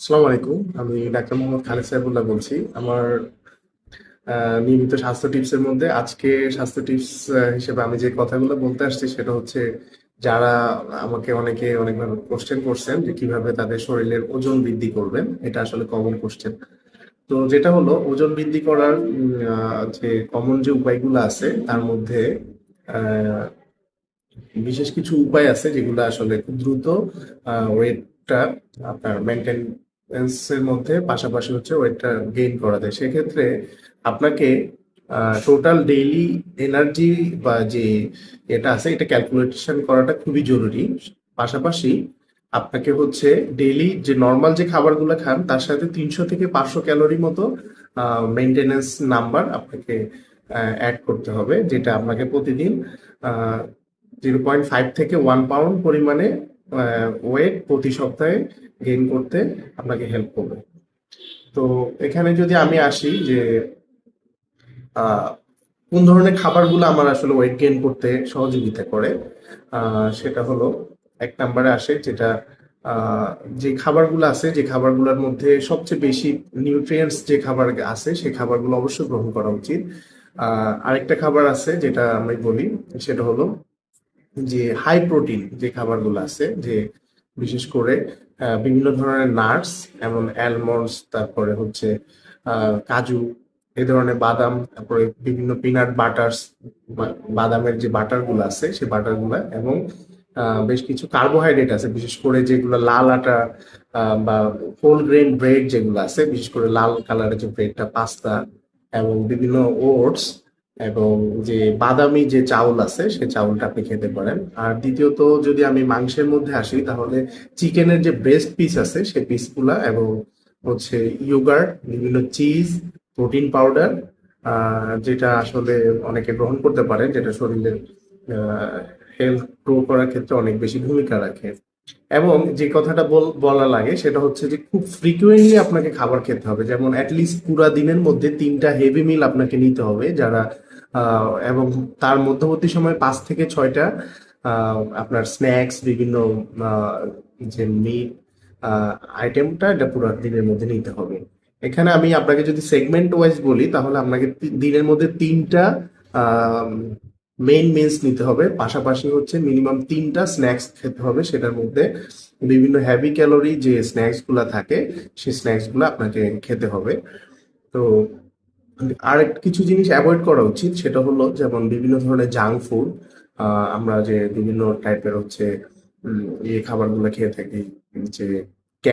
আসসালামু আলাইকুম। আমি ডাক্তার মোহাম্মদ খালেদ সাইফুল্লাহ বলছি। আমার নিয়মিত স্বাস্থ্য টিপসের মধ্যে আজকে স্বাস্থ্য টিপস হিসেবে আমি যে কথাগুলো বলতে আসছি সেটা হচ্ছে, যারা আমাকে অনেকে অনেকভাবে কোশ্চেন করছেন যে কিভাবে তাদের শরীরের ওজন বৃদ্ধি করবেন। এটা আসলে কমন কোশ্চেন। তো যেটা হলো ওজন বৃদ্ধি করার যে কমন যে উপায়গুলো আছে তার মধ্যে আহ, বিশেষ কিছু উপায় আছে যেগুলো আসলে খুব দ্রুত ওয়েটটা আপনার মেনটেন্যান্সের মধ্যে পাশাপাশি হচ্ছে ওয়েটটা গেইন করা যায়। সেক্ষেত্রে আপনাকে টোটাল ডেইলি এনার্জি বা যে এটা আছে এটা ক্যালকুলেশন করাটা খুবই জরুরি। পাশাপাশি আপনাকে হচ্ছে ডেইলি যে নর্মাল যে খাবারগুলো খান তার সাথে 300 থেকে 500 ক্যালোরি মতো মেনটেনেন্স নাম্বার আপনাকে অ্যাড করতে হবে, যেটা আপনাকে প্রতিদিন 0.5 থেকে 1 পাউন্ড পরিমাণে ওয়েট প্রতি সপ্তাহে গেইন করতে আপনাকে হেল্প করবে। তো এখানে যদি আমি আসি যে আহ, কোন ধরনের খাবারগুলো আমার আসলে ওয়েট গেইন করতে সহযোগিতা করে, সেটা হলো এক নম্বরে আসে যেটা আহ, যে খাবারগুলো আছে, যে খাবারগুলোর মধ্যে সবচেয়ে বেশি নিউট্রিয়েন্টস যে খাবার আছে সেই খাবারগুলো অবশ্যই গ্রহণ করা উচিত। আরেকটা খাবার আছে যেটা আমি বলি, সেটা হলো যে হাই প্রোটিন যে খাবারগুলো আছে, যে বিশেষ করে বিভিন্ন ধরনের নাটস, এমন অ্যালমন্ডস, তারপরে হচ্ছে কাজু, এই ধরনের বাদাম, তারপরে বিভিন্ন পিনাট বাটার্স, বাদামের যে বাটার গুলো আছে সেই বাটার গুলা, এবং বেশ কিছু কার্বোহাইড্রেট আছে বিশেষ করে যেগুলো লাল আটা বা হোল গ্রেন ব্রেড যেগুলো আছে, বিশেষ করে লাল কালারের যে ব্রেডটা, পাস্তা, এবং বিভিন্ন ওটস, এবং যে বাদামি যে চাউল আছে সেই চাউলটা আপনি খেতে পারেন। আর দ্বিতীয়ত যদি আমি মাংসের মধ্যে আসি তাহলে চিকেনের যে ব্রেস্ট পিস আছে সেই পিসগুলা, এবং হচ্ছে ইয়োগার্ট, বিভিন্ন চিজ, প্রোটিন পাউডার, যেটা আসলে অনেকে গ্রহণ করতে পারেন, যেটা শরীরের হেলথ গ্রো করার ক্ষেত্রে অনেক বেশি ভূমিকা রাখে। এবং যে কথাটা বলা লাগে সেটা হচ্ছে যে খুব ফ্রিকুয়েন্টলি আপনাকে খাবার খেতে হবে, যেমন অ্যাটলিস্ট পুরা দিনের মধ্যে 3টা হেভি মিল আপনাকে নিতে হবে, যারা এবং তার মধ্যবর্তী সময় 5 থেকে 6টা আপনার স্ন্যাক্স, বিভিন্ন আহ, যে মিট আইটেমটা এটা পুরো দিনের মধ্যে নিতে হবে। এখানে আমি আপনাকে যদি সেগমেন্ট ওয়াইজ বলি তাহলে আপনাকে দিনের মধ্যে 3টা মেইন মিলস নিতে হবে, পাশাপাশি হচ্ছে মিনিমাম 3টা স্ন্যাক্স খেতে হবে। সেটার মধ্যে বিভিন্ন হ্যাভি ক্যালোরি যে স্ন্যাক্স গুলা থাকে সেই স্ন্যাক্স গুলো আপনাকে খেতে হবে। তো আর কিছু জিনিস অ্যাভয়েড করা উচিত, সেটা হলো যেমন বিভিন্ন ধরনের জাঙ্ক ফুড। আমরা যে বিভিন্ন টাইপের হচ্ছে খাবারগুলো খেয়ে থাকি, যে